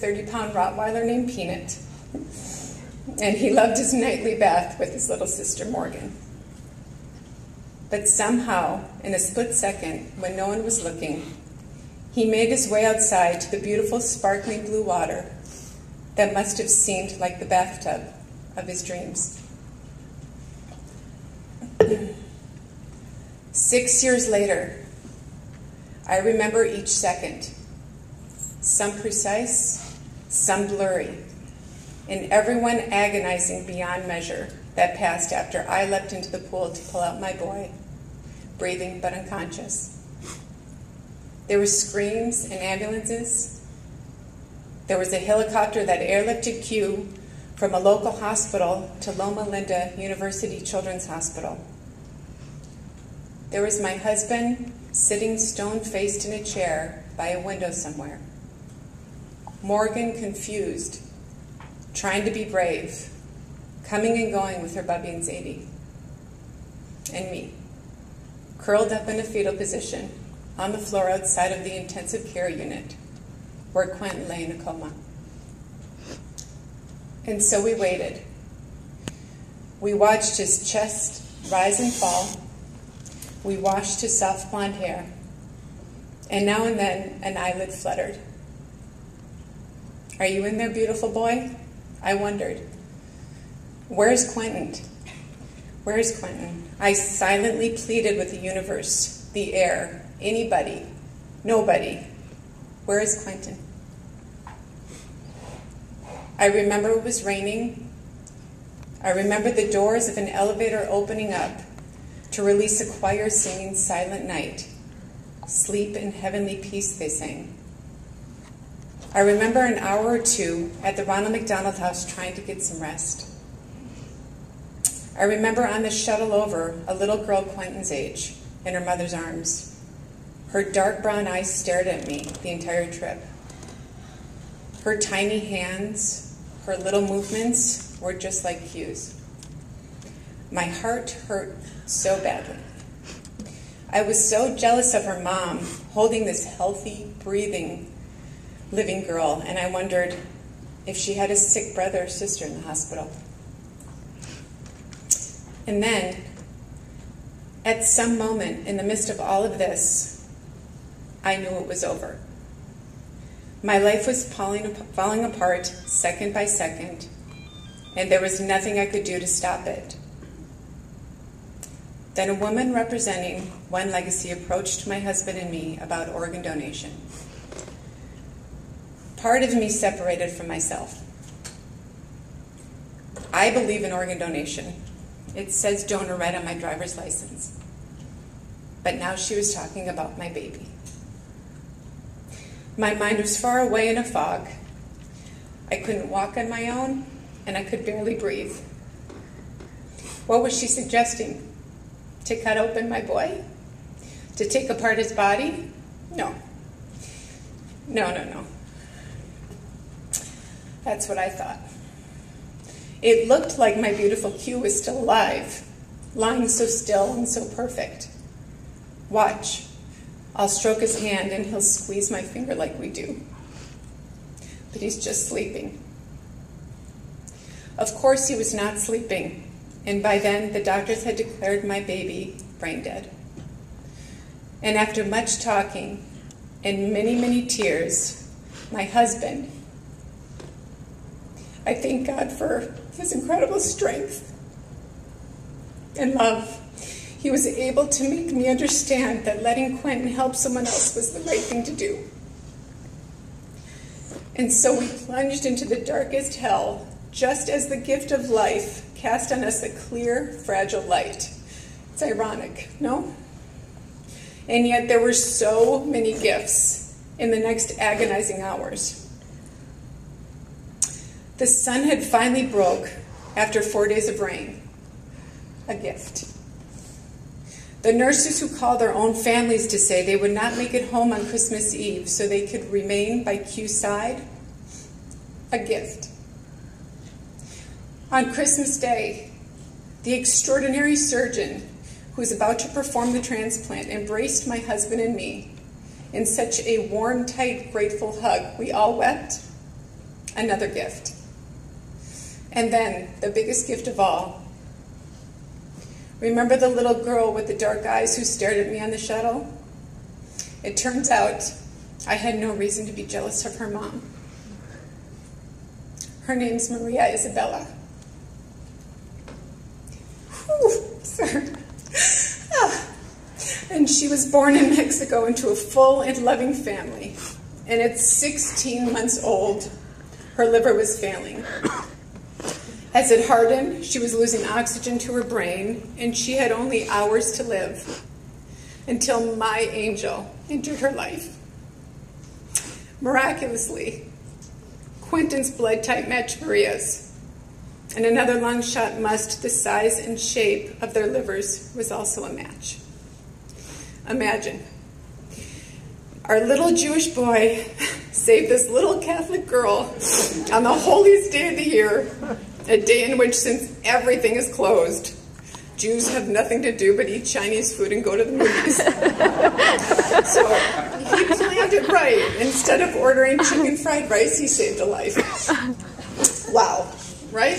30-pound Rottweiler named Peanut, and he loved his nightly bath with his little sister Morgan. But somehow, in a split second, when no one was looking, he made his way outside to the beautiful sparkling blue water that must have seemed like the bathtub of his dreams. 6 years later, I remember each second, some precise, some blurry, and everyone agonizing beyond measure that passed after I leapt into the pool to pull out my boy, breathing but unconscious. There were screams and ambulances. There was a helicopter that airlifted Q from a local hospital to Loma Linda University Children's Hospital. There was my husband sitting stone-faced in a chair by a window somewhere. Morgan confused, trying to be brave, coming and going with her bubby and Zadie. And me, curled up in a fetal position on the floor outside of the intensive care unit where Quentin lay in a coma. And so we waited. We watched his chest rise and fall. We washed his soft blonde hair. And now and then, an eyelid fluttered. "Are you in there, beautiful boy?" I wondered. "Where's Quentin? Where's Quentin?" I silently pleaded with the universe, the air, anybody, nobody. Where is Quentin? I remember it was raining. I remember the doors of an elevator opening up to release a choir singing Silent Night. Sleep in heavenly peace, they sang. I remember an hour or two at the Ronald McDonald House trying to get some rest. I remember on the shuttle over a little girl Quentin's age in her mother's arms. Her dark brown eyes stared at me the entire trip. Her tiny hands, her little movements were just like cues. My heart hurt so badly. I was so jealous of her mom holding this healthy, breathing, living girl, and I wondered if she had a sick brother or sister in the hospital. And then, at some moment in the midst of all of this, I knew it was over. My life was falling apart second by second, and there was nothing I could do to stop it. Then a woman representing One Legacy approached my husband and me about organ donation. Part of me separated from myself. I believe in organ donation. It says donor right on my driver's license. But now she was talking about my baby. My mind was far away in a fog. I couldn't walk on my own, and I could barely breathe. What was she suggesting? To cut open my boy? To take apart his body? No. No. That's what I thought. It looked like my beautiful Q was still alive, lying so still and so perfect. Watch. I'll stroke his hand and he'll squeeze my finger like we do. But he's just sleeping. Of course he was not sleeping, and by then the doctors had declared my baby brain dead. And after much talking and many, many tears, my husband, I thank God for his incredible strength and love. He was able to make me understand that letting Quentin help someone else was the right thing to do. And so we plunged into the darkest hell, just as the gift of life cast on us a clear, fragile light. It's ironic, no? And yet there were so many gifts in the next agonizing hours. The sun had finally broke after 4 days of rain. A gift. The nurses who called their own families to say they would not make it home on Christmas Eve so they could remain by Q's side. A gift. On Christmas Day, the extraordinary surgeon who was about to perform the transplant embraced my husband and me in such a warm, tight, grateful hug. We all wept. Another gift. And then, the biggest gift of all. Remember the little girl with the dark eyes who stared at me on the shuttle? It turns out I had no reason to be jealous of her mom. Her name's Maria Isabella. Whew, sorry. And she was born in Mexico into a full and loving family. And at 16 months old, her liver was failing. As it hardened, she was losing oxygen to her brain, and she had only hours to live until my angel entered her life. Miraculously, Quentin's blood type matched Maria's, and another long shot must the size and shape of their livers was also a match. Imagine, our little Jewish boy saved this little Catholic girl on the holiest day of the year, a day in which, since everything is closed, Jews have nothing to do but eat Chinese food and go to the movies. So he planned it right. Instead of ordering chicken fried rice, he saved a life. Wow, right?